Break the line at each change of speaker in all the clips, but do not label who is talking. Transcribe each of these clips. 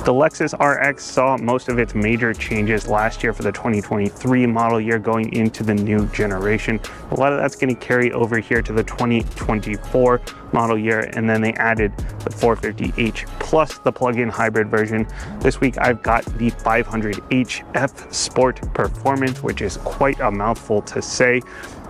The Lexus RX saw most of its major changes last year for the 2023 model year going into the new generation. A lot of that's going to carry over here to the 2024 model year, and then they added the 450h plus the plug-in hybrid version. This week I've got the 500h F Sport Performance, which is quite a mouthful to say.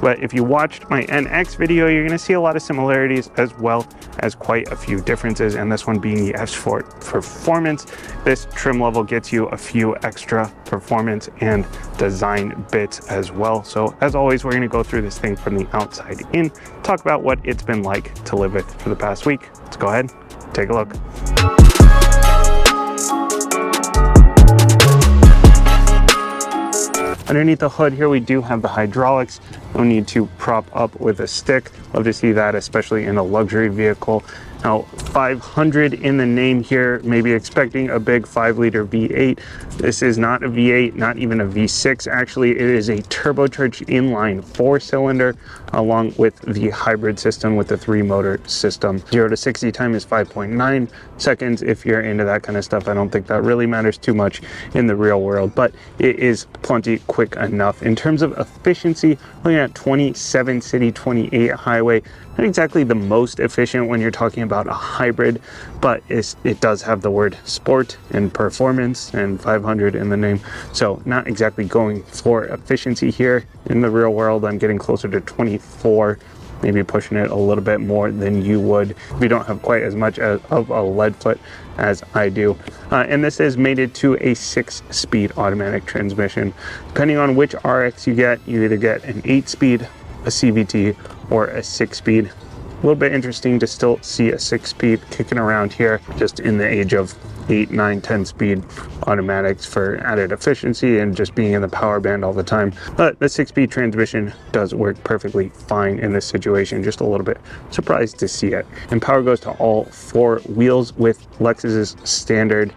But if you watched my NX video, you're going to see a lot of similarities as well as quite a few differences, and this one being the F Sport Performance. This trim level gets you a few extra performance and design bits as well. So as always, we're going to go through this thing from the outside in, talk about what it's been like to live with for the past week. Let's go ahead, take a look. Underneath the hood here, we do have the hydraulics. No need to prop up with a stick. Love to see that, especially in a luxury vehicle. Now, 500 in the name here, maybe expecting a big 5-liter V8. This is not a V8, not even a V6. Actually, it is a turbocharged inline 4-cylinder, along with the hybrid system with the 3-motor system. 0 to 60 time is 5.9 seconds. If you're into that kind of stuff, I don't think that really matters too much in the real world, but it is plenty quick enough. In terms of efficiency, looking at 27 city, 28 highway. Not exactly the most efficient when you're talking about a hybrid, but it does have the word sport and performance and 500 in the name. So not exactly going for efficiency here. In the real world, I'm getting closer to 24, maybe pushing it a little bit more than you would if you don't have quite as much of a lead foot as I do. And this is mated to a 6-speed automatic transmission. Depending on which RX you either get an 8-speed, a CVT, or a 6-speed. A little bit interesting to still see a 6-speed kicking around here, just in the age of 8, 9, 10-speed automatics for added efficiency and just being in the power band all the time. But the 6-speed transmission does work perfectly fine in this situation. Just a little bit surprised to see it. And power goes to all 4 wheels with Lexus's standard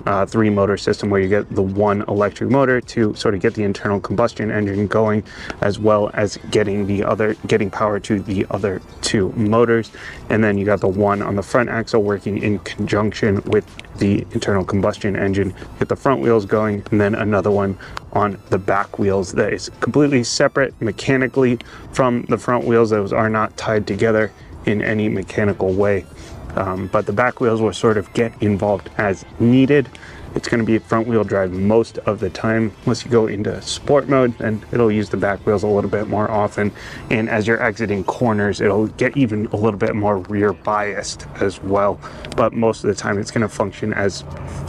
3-motor system, where you get the 1 electric motor to sort of get the internal combustion engine going, as well as getting power to the other 2 motors. And then you got the 1 on the front axle working in conjunction with the internal combustion engine, get the front wheels going, and then another one on the back wheels that is completely separate mechanically from the front wheels. Those are not tied together in any mechanical way. But the back wheels will sort of get involved as needed. It's going to be front wheel drive most of the time. Once you go into sport mode, then it'll use the back wheels a little bit more often. And as you're exiting corners, it'll get even a little bit more rear biased as well. But most of the time, it's going to function as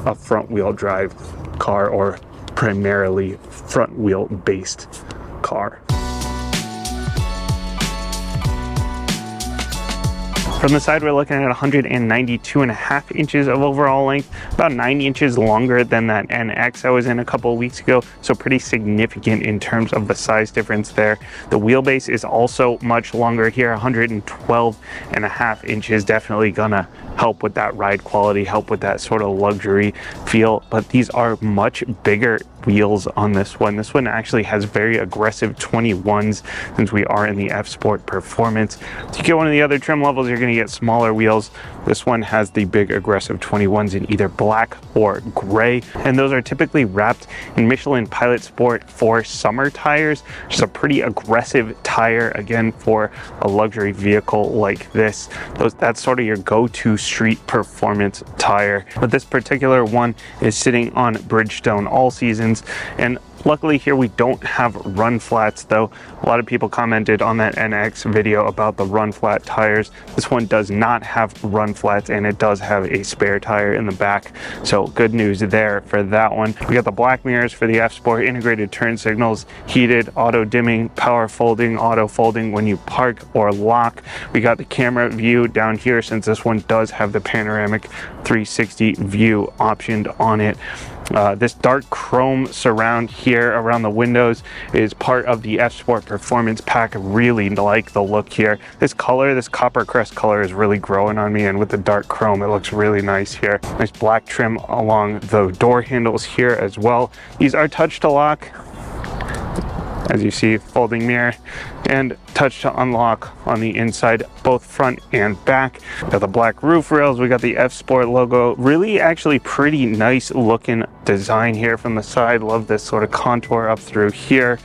a front wheel drive car, or primarily front wheel based car. From the side, we're looking at 192.5 inches of overall length, about 9 inches longer than that NX I was in a couple of weeks ago, so pretty significant in terms of the size difference there. The wheelbase is also much longer here, 112.5 inches, definitely gonna help with that ride quality, help with that sort of luxury feel, but these are much bigger wheels on this one. This one actually has very aggressive 21s, since we are in the F Sport Performance. If you get one of the other trim levels, you're going to get smaller wheels. This one has the big aggressive 21s in either black or gray, and those are typically wrapped in Michelin Pilot Sport 4 summer tires. Just a pretty aggressive tire, again, for a luxury vehicle like this. That's sort of your go-to street performance tire. But this particular one is sitting on Bridgestone all seasons, and luckily here we don't have run flats, though. A lot of people commented on that NX video about the run flat tires. This one does not have run flats, and it does have a spare tire in the back, so good news there for that one. We got the black mirrors for the F Sport, integrated turn signals, heated, auto dimming, power folding, auto folding when you park or lock. We got the camera view down here, since this one does have the panoramic 360 view optioned on it. This dark chrome surround here around the windows is part of the F Sport Performance pack. Really like the look here. This color, this copper crest color, is really growing on me, and with the dark chrome, it looks really nice here. Nice black trim along the door handles here as well. These are touch to lock. as you see, folding mirror and touch to unlock on the inside, both front and back. Got the black roof rails, we got the F Sport logo. Really actually pretty nice looking design here from the side. Love this sort of contour up through here,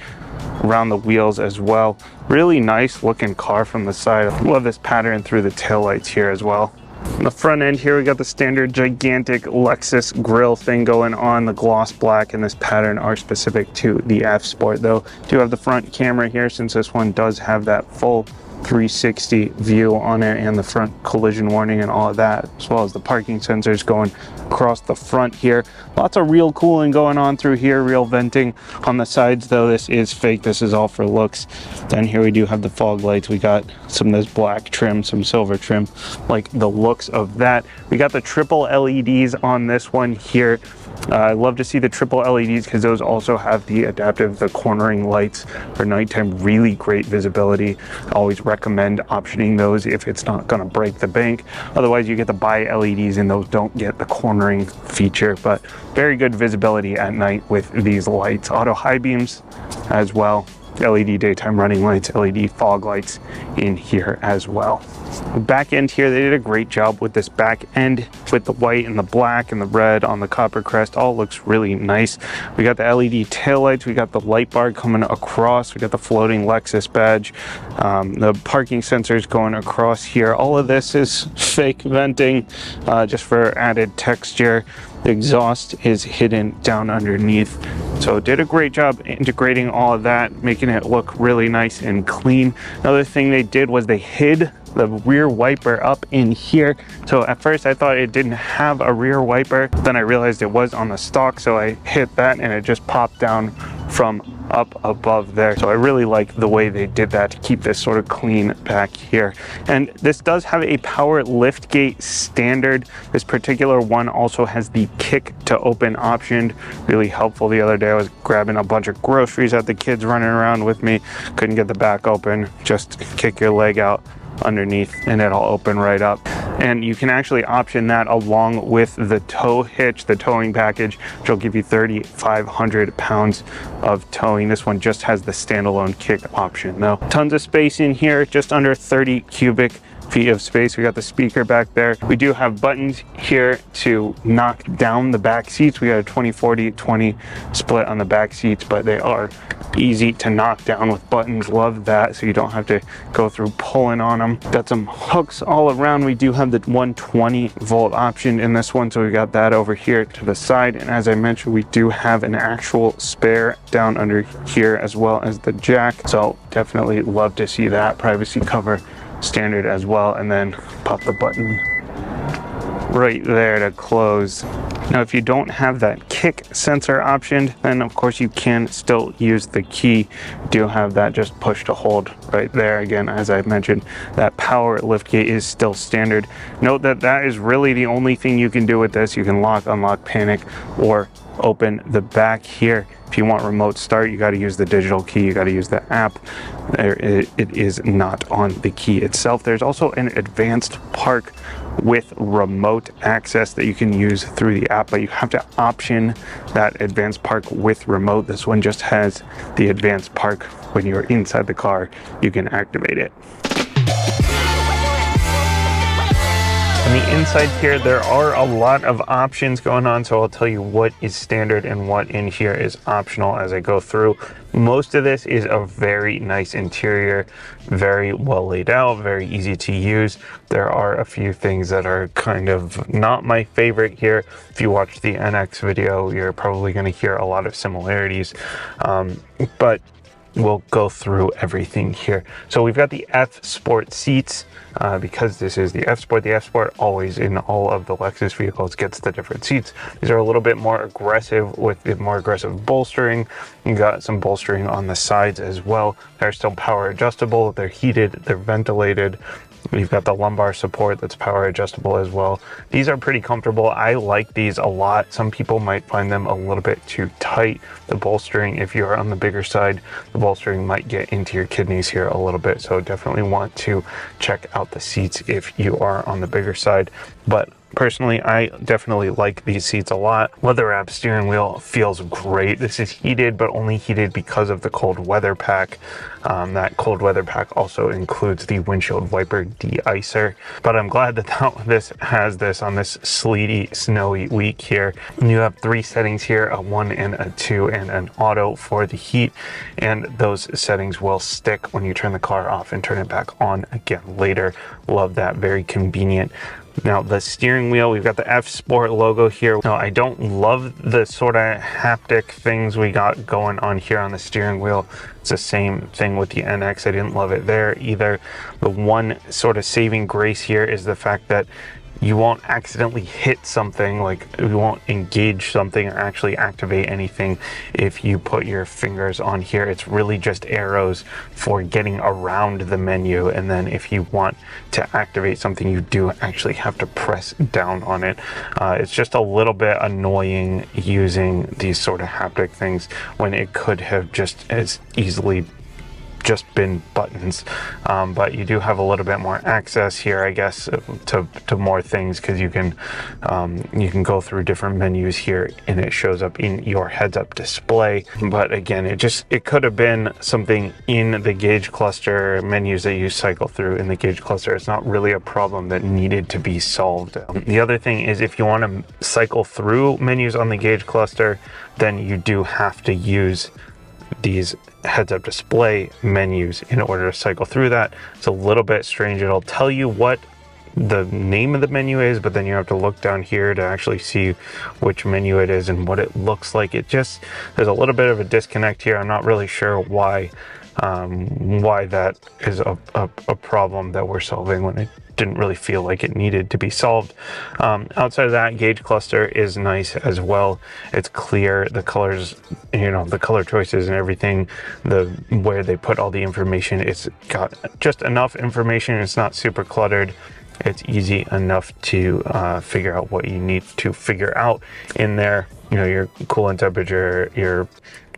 around the wheels as well. Really nice looking car from the side. Love this pattern through the taillights here as well. On the front end here, we got the standard gigantic Lexus grille thing going on. The gloss black and this pattern are specific to the F Sport though. Do have the front camera here, since this one does have that full 360 view on it, and the front collision warning and all of that, as well as the parking sensors going across the front here. Lots of real cooling going on through here, real venting on the sides though. This is fake, this is all for looks. Then here we do have the fog lights. We got some of this black trim, some silver trim, like the looks of that. We got the triple LEDs on this one here. I love to see the triple LEDs because those also have the adaptive, the cornering lights for nighttime. Really great visibility. I always recommend optioning those if it's not going to break the bank. Otherwise, you get the bi LEDs and those don't get the cornering feature, but very good visibility at night with these lights. Auto high beams as well. LED daytime running lights, LED fog lights in here as well. The back end here, they did a great job with this back end with the white and the black and the red on the copper crest. All looks really nice. We got the LED taillights, we got the light bar coming across, we got the floating Lexus badge, the parking sensors going across here. All of this is fake venting, just for added texture. The exhaust is hidden down underneath. So did a great job integrating all of that, making it look really nice and clean. Another thing they did was they hid the rear wiper up in here. So at first I thought it didn't have a rear wiper, then I realized it was on the stock, so I hit that and it just popped down from up above there. So I really like the way they did that to keep this sort of clean back here. And this does have a power lift gate standard. This particular one also has the kick to open option. Really helpful. The other day I was grabbing a bunch of groceries at the kids running around with me, couldn't get the back open, just kick your leg out underneath and it'll open right up. And you can actually option that along with the tow hitch, the towing package, which will give you 3,500 pounds of towing. This one just has the standalone kick option though. Tons of space in here, just under 30 cubic feet of space. We got the speaker back there. We do have buttons here to knock down the back seats. We got a 20-40-20 split on the back seats, but they are easy to knock down with buttons. Love that, so you don't have to go through pulling on them. Got some hooks all around. We do have the 120 volt option in this one, so we got that over here to the side. And as I mentioned, we do have an actual spare down under here, as well as the jack. So definitely love to see that. Privacy cover standard as well, and then pop the button right there to close. Now if you don't have that kick sensor option, then of course you can still use the key. You do have that just push to hold right there. Again, as I mentioned, that power lift gate is still standard. Note that that is really the only thing you can do with this. You can lock, unlock, panic, or open the back here. If you want remote start, you got to use the digital key, you got to use the app. It is not on the key itself. There's also an advanced park with remote access that you can use through the app, but you have to option that advanced park with remote. This one just has the advanced park. When you're inside the car, you can activate it. On the inside here, there are a lot of options going on, so I'll tell you what is standard and what in here is optional as I go through. Most of this is a very nice interior, very well laid out, very easy to use. There are a few things that are kind of not my favorite here. If you watch the NX video, you're probably going to hear a lot of similarities, but we'll go through everything here. So we've got the F Sport seats. Because this is the F Sport always in all of the Lexus vehicles gets the different seats. These are a little bit more aggressive with the more aggressive bolstering. You got some bolstering on the sides as well. They're still power adjustable, they're heated, they're ventilated. We've got the lumbar support that's power adjustable as well. These are pretty comfortable. I like these a lot. Some people might find them a little bit too tight. The bolstering, if you're on the bigger side, the bolstering might get into your kidneys here a little bit. So definitely want to check out the seats if you are on the bigger side. But Personally, I definitely like these seats a lot. Leather wrap steering wheel feels great. This is heated, but only heated because of the cold weather pack. That cold weather pack also includes the windshield wiper de-icer, but I'm glad that this has this on this sleety, snowy week here. You have 3 settings here, a 1 and a 2 and an auto for the heat, and those settings will stick when you turn the car off and turn it back on again later. Love that, very convenient. Now the steering wheel, we've got the F Sport logo here. Now I don't love the sort of haptic things we got going on here on the steering wheel. It's the same thing with the NX. I didn't love it there either. The one sort of saving grace here is the fact that you won't accidentally hit something, like you won't engage something or actually activate anything if you put your fingers on here. It's really just arrows for getting around the menu, and then if you want to activate something, you do actually have to press down on it. It's just a little bit annoying using these sort of haptic things when it could have just as easily just been buttons, but you do have a little bit more access here, I guess, to more things, because you can go through different menus here and it shows up in your heads-up display. But again, it could have been something in the gauge cluster menus that you cycle through in the gauge cluster. It's not really a problem that needed to be solved. The other thing is, if you want to cycle through menus on the gauge cluster, then you do have to use these heads-up display menus in order to cycle through that. It's a little bit strange. It'll tell you what the name of the menu is, but then you have to look down here to actually see which menu it is and what it looks like. There's a little bit of a disconnect here. I'm not really sure why that is a problem that we're solving when it didn't really feel like it needed to be solved. Outside of that, gauge cluster is nice as well. It's clear, the colors, the color choices and everything, where they put all the information, it's got just enough information. It's not super cluttered. It's easy enough to figure out what you need to figure out in there. Your coolant temperature, your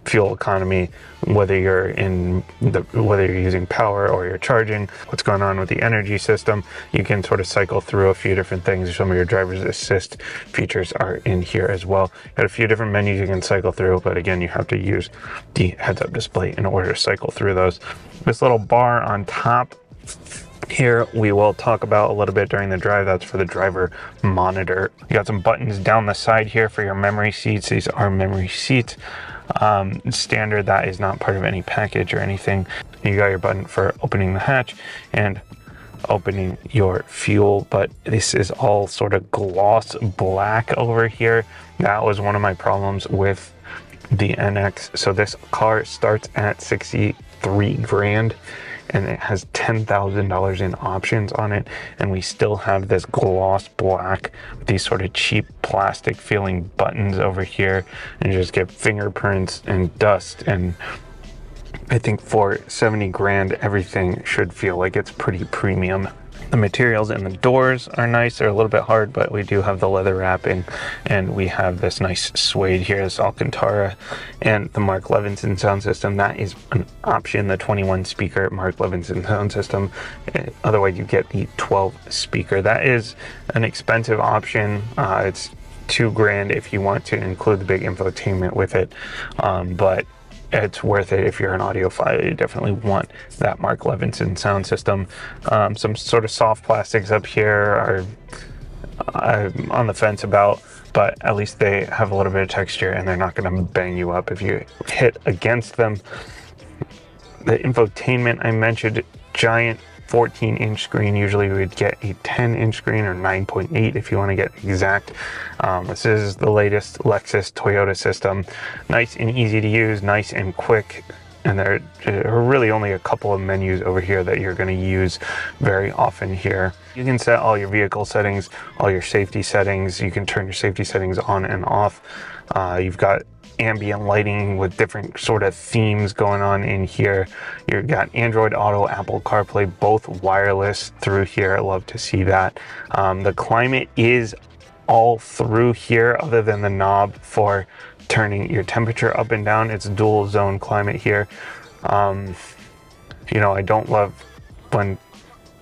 fuel economy, whether you're using power or you're charging, what's going on with the energy system. You can sort of cycle through a few different things. Some of your driver's assist features are in here as well. Got a few different menus you can cycle through, but again, you have to use the heads-up display in order to cycle through those. This little bar on top here we will talk about a little bit during the drive. That's for the driver monitor. You got some buttons down the side here for your memory seats. These are memory seats. Standard, that is not part of any package or anything. You got your button for opening the hatch and opening your fuel, but this is all sort of gloss black over here. That was one of my problems with the NX. So this car starts at 63 grand and it has $10,000 in options on it, and we still have this gloss black with these sort of cheap plastic feeling buttons over here, and you just get fingerprints and dust. And I think for 70 grand everything should feel like it's pretty premium. The materials in the doors are nice. They're a little bit hard, but we do have the leather wrapping, and we have this nice suede here, this Alcantara, and the Mark Levinson sound system. That is an option, the 21 speaker Mark Levinson sound system. Otherwise you get the 12 speaker. That is an expensive option. It's $2 grand if you want to include the big infotainment with it, but it's worth it if you're an audiophile. You definitely want that Mark Levinson sound system. Some sort of soft plastics up here I'm on the fence about, but at least they have a little bit of texture and they're not going to bang you up if you hit against them. The infotainment I mentioned, giant 14-inch screen. Usually we would get a 10-inch screen, or 9.8 if you want to get exact. This is the latest Lexus Toyota system. Nice and easy to use, nice and quick. And there are really only a couple of menus over here that you're going to use very often here. You can set all your vehicle settings, all your safety settings. You can turn your safety settings on and off. You've got ambient lighting with different sort of themes going on in here. You've got Android Auto, Apple CarPlay, both wireless through here. I love to see that. The climate is all through here, other than the knob for turning your temperature up and down. It's dual zone climate here. I don't love when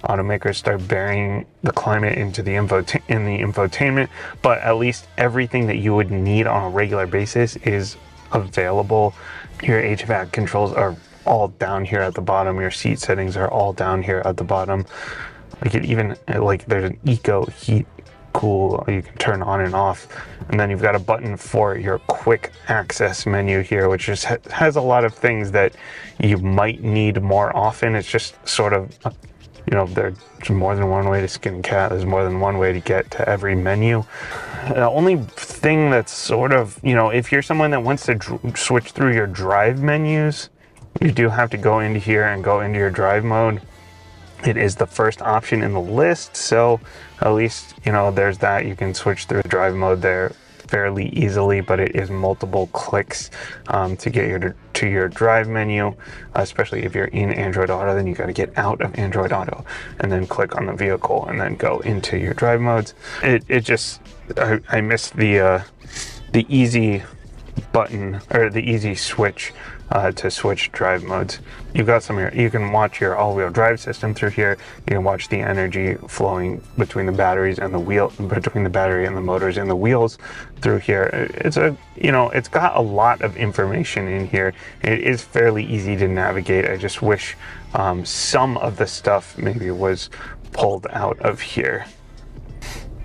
automakers start burying the climate into the infotainment, but at least everything that you would need on a regular basis is available. Your HVAC controls are all down here at the bottom. Your seat settings are all down here at the bottom. Like it even, like there's an eco heat cool you can turn on and off, and then you've got a button for your quick access menu here, which just has a lot of things that you might need more often. It's just sort of, you know, there's more than one way to skin a cat. There's more than one way to get to every menu. The only thing that's sort of, you know, if you're someone that wants to switch through your drive menus, you do have to go into here and go into your drive mode. It is the first option in the list, so at least, you know, there's that. You can switch through the drive mode there fairly easily, but it is multiple clicks to get to your drive menu, especially if you're in Android Auto. Then you got to get out of Android Auto and then click on the vehicle and then go into your drive modes. It just, I missed the easy button, or the easy switch to switch drive modes. You've got you can watch your all-wheel drive system through here. You can watch the energy flowing between the batteries and between the battery and the motors and the wheels through here. It's it's got a lot of information in here. It is fairly easy to navigate. I just wish some of the stuff maybe was pulled out of here.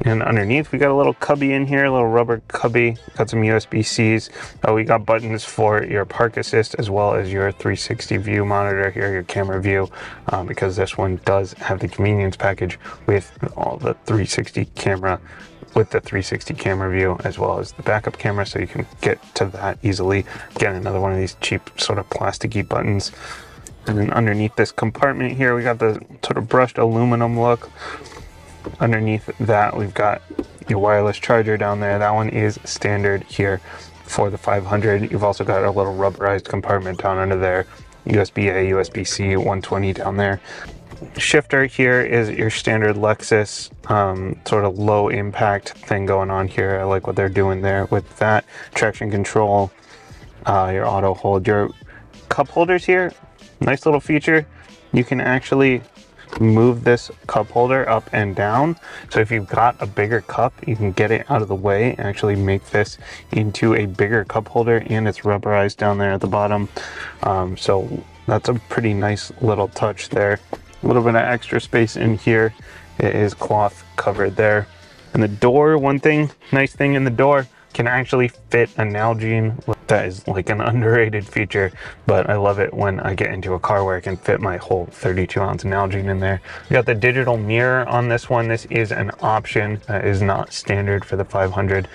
And underneath, we got a little cubby in here, a little rubber cubby. Got some USB-Cs. We got buttons for your park assist as well as your 360 view monitor here, your camera view, because this one does have the convenience package with all the 360 camera, with the 360 camera view as well as the backup camera, so you can get to that easily. Again, another one of these cheap sort of plasticky buttons. And then underneath this compartment here, we got the sort of brushed aluminum look. Underneath that, we've got your wireless charger down there. That one is standard here for the 500. You've also got a little rubberized compartment down under there. USB-A, USB-C, 120 down there. Shifter here is your standard Lexus sort of low impact thing going on here. I like what they're doing there with that. Traction control, your auto hold, your cup holders here. Nice little feature. You can actually move this cup holder up and down, so if you've got a bigger cup, you can get it out of the way and actually make this into a bigger cup holder, and it's rubberized down there at the bottom, so that's a pretty nice little touch there. A little bit of extra space in here. It is cloth covered there. And the door, nice thing in the door, can actually fit a Nalgene. That is like an underrated feature, but I love it when I get into a car where I can fit my whole 32-ounce Nalgene in there. We got the digital mirror on this one. This is an option that is not standard for the 500.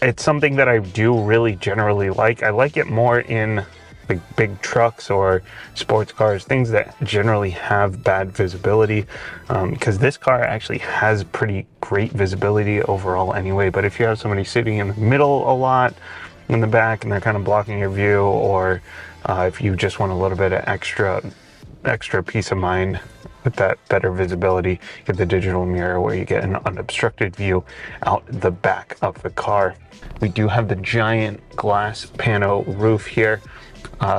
It's something that I do really generally like. I like it more in like big trucks or sports cars, things that generally have bad visibility, because this car actually has pretty great visibility overall anyway. But if you have somebody sitting in the middle a lot in the back and they're kind of blocking your view, or if you just want a little bit of extra peace of mind with that better visibility, you get the digital mirror where you get an unobstructed view out the back of the car. We do have the giant glass pano roof here.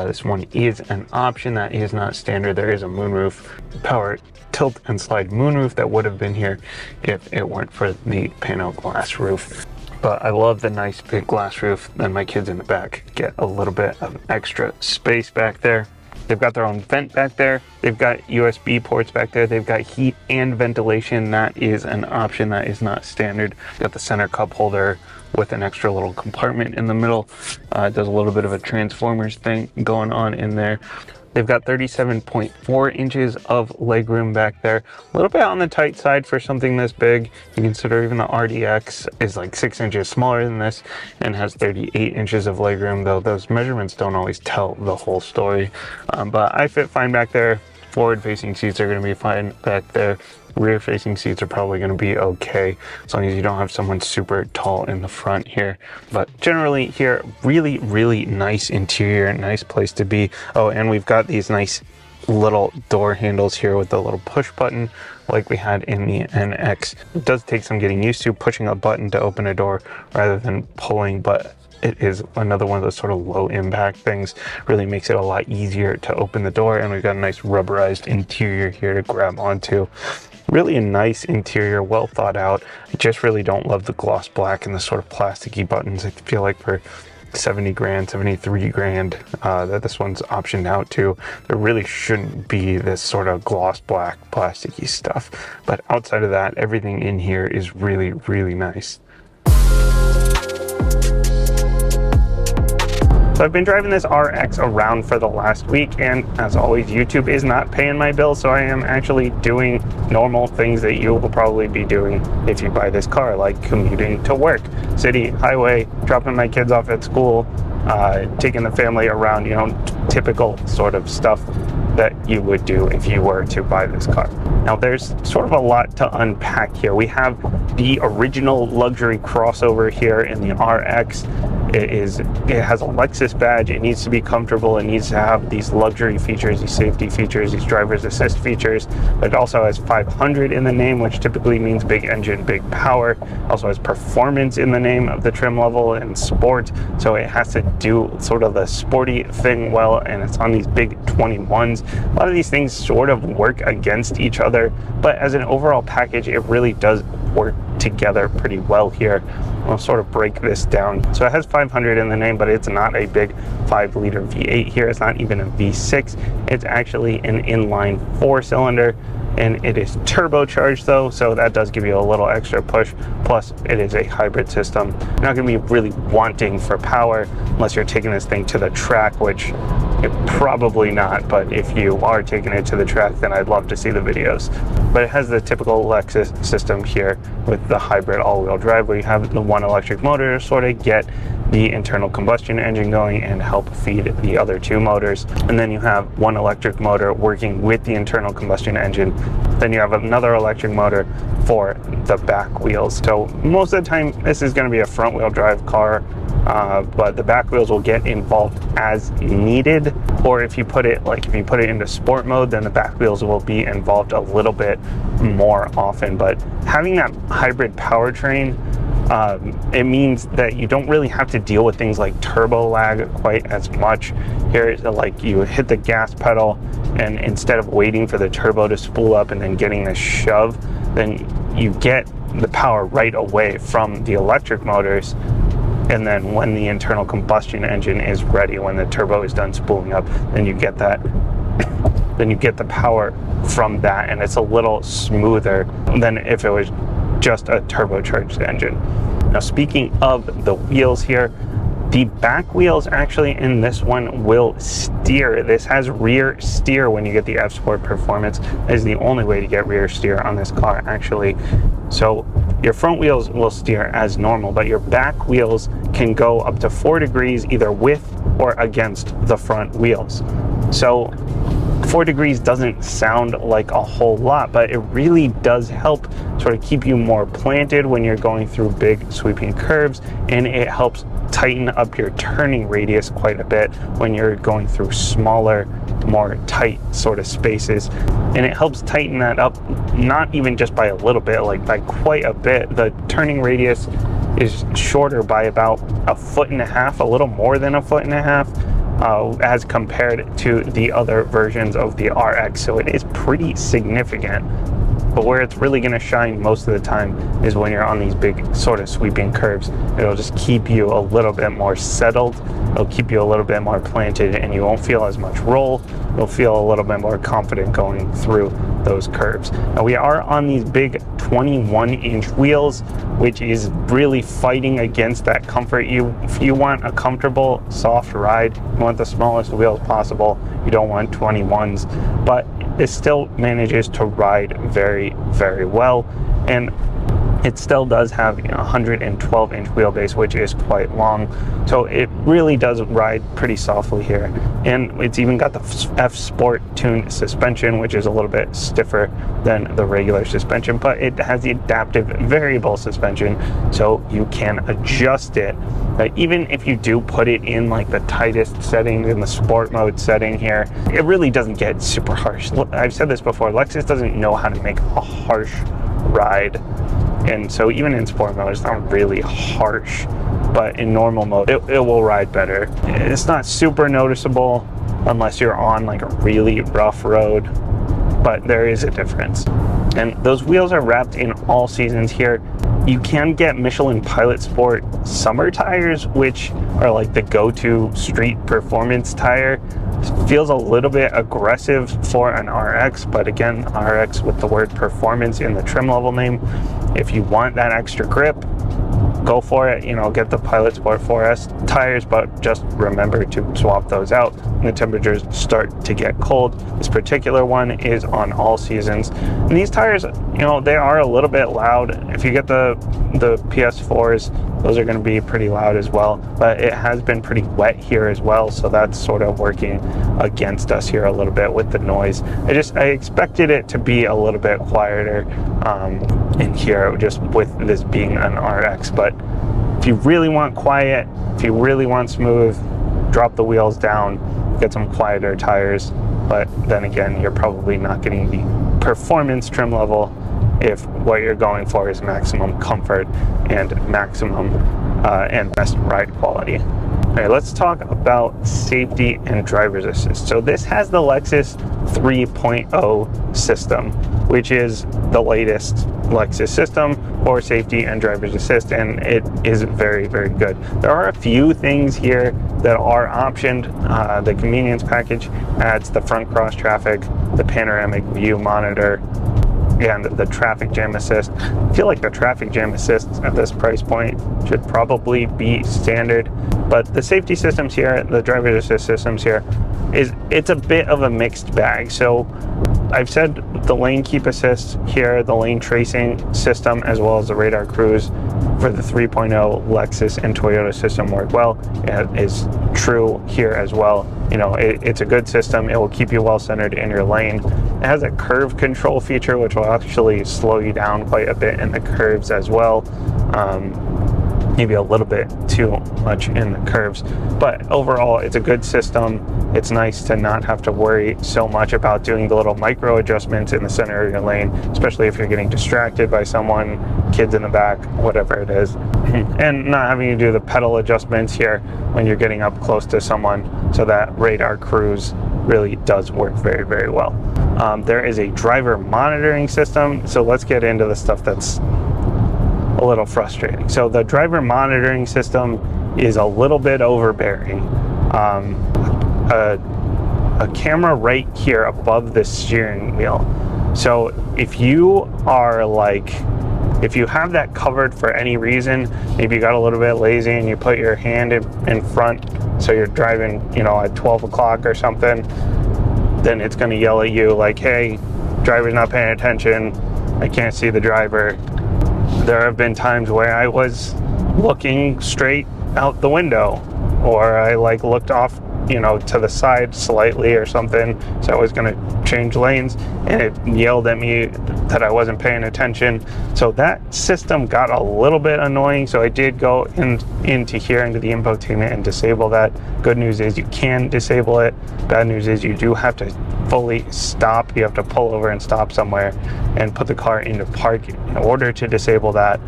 This one is an option that is not standard. There is a moonroof, power tilt and slide moonroof that would have been here if it weren't for the pano glass roof. But I love the nice big glass roof. Then my kids in the back get a little bit of extra space back there. They've got their own vent back there. They've got USB ports back there. They've got heat and ventilation. That is an option that is not standard. Got the center cup holder with an extra little compartment in the middle. It does a little bit of a Transformers thing going on in there. They've got 37.4 inches of legroom back there. A little bit on the tight side for something this big. You consider even the RDX is like 6 inches smaller than this and has 38 inches of legroom, though those measurements don't always tell the whole story. But I fit fine back there. Forward-facing seats are going to be fine back there. Rear-facing seats are probably going to be okay, as long as you don't have someone super tall in the front here. But generally here, really, really nice interior, nice place to be. Oh, and we've got these nice little door handles here with the little push button like we had in the NX. It does take some getting used to, pushing a button to open a door rather than pulling, but it is another one of those sort of low impact things. Really makes it a lot easier to open the door, and we've got a nice rubberized interior here to grab onto. Really a nice interior, well thought out. I just really don't love the gloss black and the sort of plasticky buttons. I feel like for 70 grand, 73 grand, that this one's optioned out to, there really shouldn't be this sort of gloss black plasticky stuff. But outside of that, everything in here is really, really nice. So I've been driving this RX around for the last week, and as always, YouTube is not paying my bills, so I am actually doing normal things that you will probably be doing if you buy this car, like commuting to work, city, highway, dropping my kids off at school, taking the family around, you know, typical sort of stuff that you would do if you were to buy this car. Now there's sort of a lot to unpack here. We have the original luxury crossover here in the RX. It has a Lexus badge. It needs to be comfortable. It needs to have these luxury features, these safety features, these driver's assist features. But it also has 500 in the name, which typically means big engine, big power. Also has performance in the name of the trim level and sport. So it has to do sort of the sporty thing well, and it's on these big 21s. A lot of these things sort of work against each other, but as an overall package, it really does work together pretty well here. I'll sort of break this down. So it has 500 in the name, but it's not a big 5-liter V8 here. It's not even a V6. It's actually an inline 4-cylinder, and it is turbocharged though, so that does give you a little extra push. Plus, it is a hybrid system. You're not gonna be really wanting for power unless you're taking this thing to the track, which probably not, but if you are taking it to the track, then I'd love to see the videos. But it has the typical Lexus system here with the hybrid all-wheel drive, where you have the one electric motor to sort of get the internal combustion engine going and help feed the other two motors. And then you have one electric motor working with the internal combustion engine. Then you have another electric motor for the back wheels. So most of the time, this is going to be a front-wheel drive car, but the back wheels will get involved as needed. Or if you put it into sport mode, then the back wheels will be involved a little bit more often. But having that hybrid powertrain, it means that you don't really have to deal with things like turbo lag quite as much. Here, like, you hit the gas pedal, and instead of waiting for the turbo to spool up and then getting this shove, then you get the power right away from the electric motors. And then when the internal combustion engine is ready, when the turbo is done spooling up, then you get that, then you get the power from that, and it's a little smoother than if it was just a turbocharged engine. Now, speaking of the wheels here, the back wheels actually in this one will steer. This has rear steer when you get the F-Sport Performance. That is the only way to get rear steer on this car, actually. So your front wheels will steer as normal, but your back wheels can go up to 4 degrees either with or against the front wheels. So 4 degrees doesn't sound like a whole lot, but it really does help sort of keep you more planted when you're going through big sweeping curves, and it helps tighten up your turning radius quite a bit when you're going through smaller, more tight sort of spaces. And it helps tighten that up, not even just by a little bit, like by quite a bit. The turning radius is shorter by about 1.5 feet, a little more than 1.5 feet. As compared to the other versions of the RX, so it is pretty significant. But where it's really going to shine most of the time is when you're on these big sort of sweeping curves. It'll just keep you a little bit more settled. It'll keep you a little bit more planted, and you won't feel as much roll. You'll feel a little bit more confident going through those curves. Now, we are on these big 21-inch wheels, which is really fighting against that comfort. If you want a comfortable, soft ride, you want the smallest wheels possible. You don't want 21s, but it still manages to ride very, very well. And it still does have 112-inch wheelbase, which is quite long. So it really does ride pretty softly here. And it's even got the F-Sport tuned suspension, which is a little bit stiffer than the regular suspension, but it has the adaptive variable suspension, so you can adjust it Even if you do put it in like the tightest settings, in the sport mode setting here, it really doesn't get super harsh. I've said this before, Lexus doesn't know how to make a harsh ride, and so even in sport mode it's not really harsh, but in normal mode it will ride better. It's not super noticeable unless you're on like a really rough road, but there is a difference. And those wheels are wrapped in all seasons here. You can get Michelin Pilot Sport summer tires, which are like the go-to street performance tire. Feels a little bit aggressive for an RX, but again, RX with the word performance in the trim level name. If you want that extra grip, go for it. You know, get the Pilot Sport 4S tires, but just remember to swap those out when the temperatures start to get cold. This particular one is on all seasons, and these tires, you know, they are a little bit loud. If you get the PS4s, those are going to be pretty loud as well, but it has been pretty wet here as well, so that's sort of working against us here a little bit with the noise. I expected it to be a little bit quieter in here, just with this being an RX. But if you really want quiet, if you really want smooth, drop the wheels down, get some quieter tires. But then again, you're probably not getting the performance trim level if what you're going for is maximum comfort and maximum and best ride quality. All right, let's talk about safety and driver's assist. So this has the Lexus 3.0 system, which is the latest Lexus system for safety and driver's assist, and it is very, very good. There are a few things here that are optioned. The convenience package adds the front cross traffic, the panoramic view monitor, and the traffic jam assist. I feel like the traffic jam assist at this price point should probably be standard, but the safety systems here, the driver's assist systems here, it's a bit of a mixed bag. So I've said the lane keep assist here, the lane tracing system, as well as the radar cruise for the 3.0 Lexus and Toyota system work well. It is true here as well. You know, it's a good system. It will keep you well centered in your lane. It has a curve control feature, which will actually slow you down quite a bit in the curves as well. Maybe a little bit too much in the curves, but overall it's a good system. It's nice to not have to worry so much about doing the little micro adjustments in the center of your lane, especially if you're getting distracted by someone, kids in the back, whatever it is, and not having to do the pedal adjustments here when you're getting up close to someone. So that radar cruise really does work very, very well. There is a driver monitoring system, so let's get into the stuff that's a little frustrating. So the driver monitoring system is a little bit overbearing. A camera right here above the steering wheel. So if you have that covered for any reason, maybe you got a little bit lazy and you put your hand in front, so you're driving, you know, at 12 o'clock or something, then it's going to yell at you like, hey, driver's not paying attention, I can't see the driver. There have been times where I was looking straight out the window, or I like looked off, you know, to the side slightly or something, so I was going to change lanes, and it yelled at me that I wasn't paying attention. So that system got a little bit annoying, so I did go into here into the infotainment and disable that. Good news is you can disable it. Bad news is you do have to fully stop. You have to pull over and stop somewhere and put the car into park in order to disable that.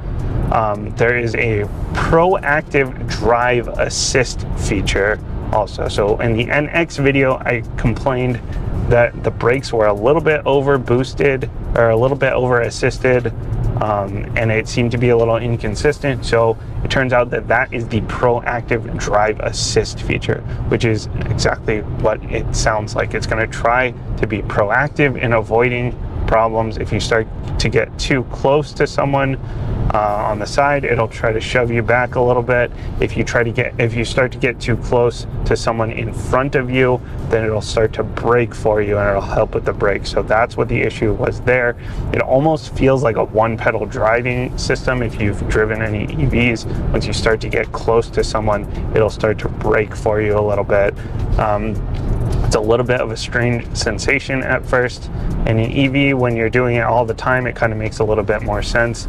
There is a proactive drive assist feature also. So in the NX video, I complained that the brakes were a little bit over boosted or a little bit over assisted, and it seemed to be a little inconsistent. So it turns out that that is the proactive drive assist feature, which is exactly what it sounds like. It's going to try to be proactive in avoiding problems. If you start to get too close to someone on the side, it'll try to shove you back a little bit. If you start to get too close to someone in front of you, then it'll start to brake for you, and it'll help with the brake. So that's what the issue was there. It almost feels like a one-pedal driving system. If you've driven any EVs, once you start to get close to someone, it'll start to brake for you a little bit. It's a little bit of a strange sensation at first. In an EV, when you're doing it all the time, it kind of makes a little bit more sense.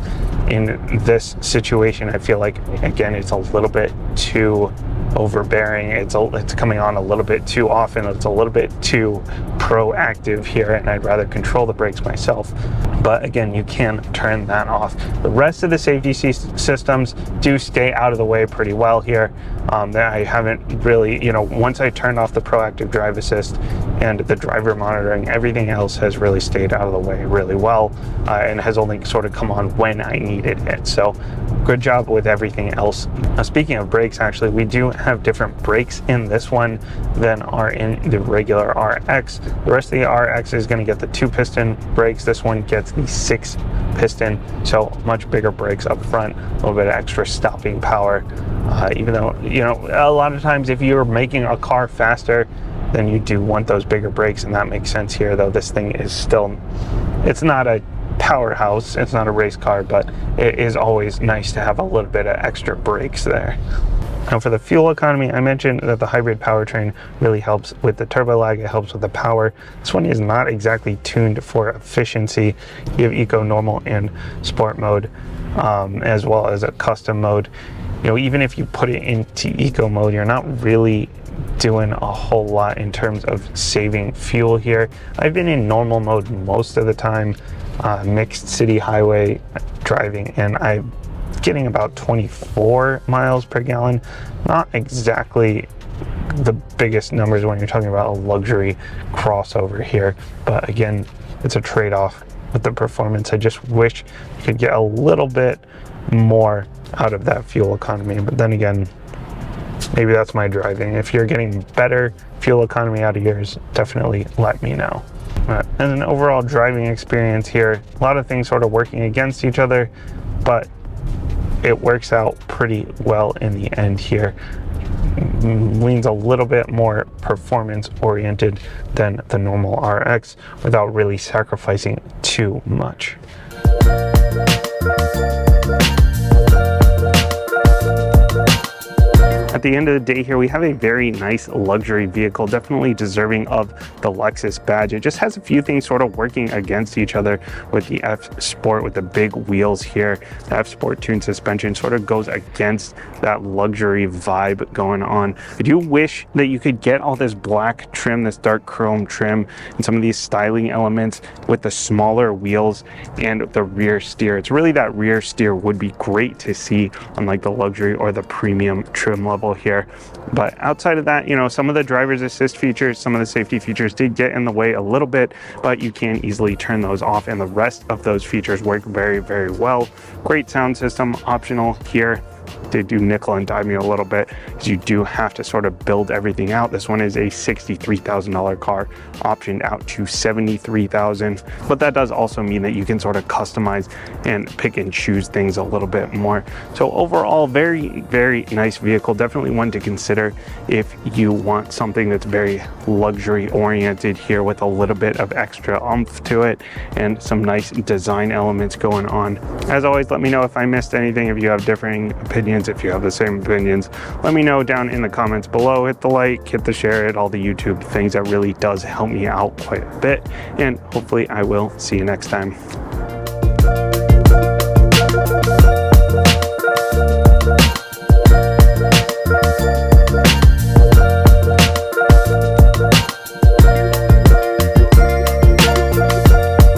in this situation, I feel like, again, it's a little bit too overbearing. It's coming on a little bit too often. It's a little bit too proactive here, and I'd rather control the brakes myself. But again, you can turn that off. The rest of the safety systems do stay out of the way pretty well here. I haven't really, once I turned off the proactive drive assist and the driver monitoring, everything else has really stayed out of the way really well, and has only sort of come on when I needed it. So good job with everything else. Now, speaking of brakes, actually, we do have different brakes in this one than are in the regular RX. The rest of the RX is going to get the 2-piston brakes. This one gets the 6-piston, so much bigger brakes up front, a little bit of extra stopping power. Even though, a lot of times if you're making a car faster, then you do want those bigger brakes, and that makes sense here. Though this thing is still, it's not a powerhouse, it's not a race car, but it is always nice to have a little bit of extra brakes there. Now, for the fuel economy, I mentioned that the hybrid powertrain really helps with the turbo lag. It helps with the power. This one is not exactly tuned for efficiency. You have eco, normal, and sport mode, as well as a custom mode. Even if you put it into eco mode, you're not really doing a whole lot in terms of saving fuel here. I've been in normal mode most of the time, mixed city highway driving, and I'm getting about 24 miles per gallon. Not exactly the biggest numbers when you're talking about a luxury crossover here, but again, it's a trade-off with the performance. I just wish you could get a little bit more out of that fuel economy, but then again, maybe that's my driving. If you're getting better fuel economy out of yours, definitely let me know. And an overall driving experience here, a lot of things sort of working against each other, but it works out pretty well in the end here. Leans a little bit more performance oriented than the normal RX without really sacrificing too much. At the end of the day here, we have a very nice luxury vehicle, definitely deserving of the Lexus badge. It just has a few things sort of working against each other with the F Sport, with the big wheels here. The F Sport tuned suspension sort of goes against that luxury vibe going on. I do wish that you could get all this black trim, this dark chrome trim, and some of these styling elements with the smaller wheels and the rear steer. It's really that rear steer would be great to see on like the luxury or the premium trim level here. But outside of that, some of the driver's assist features, some of the safety features did get in the way a little bit, but you can easily turn those off, and the rest of those features work very, very well. Great sound system, optional here. They do nickel and dime you a little bit because you do have to sort of build everything out. This one is a $63,000 car, optioned out to $73,000, but that does also mean that you can sort of customize and pick and choose things a little bit more. So overall, very, very nice vehicle. Definitely one to consider if you want something that's very luxury oriented here with a little bit of extra oomph to it and some nice design elements going on. As always, let me know if I missed anything, if you have differing opinions. If you have the same opinions, let me know down in the comments below. Hit the like, hit the share, hit all the YouTube things. That really does help me out quite a bit, and hopefully I will see you next time.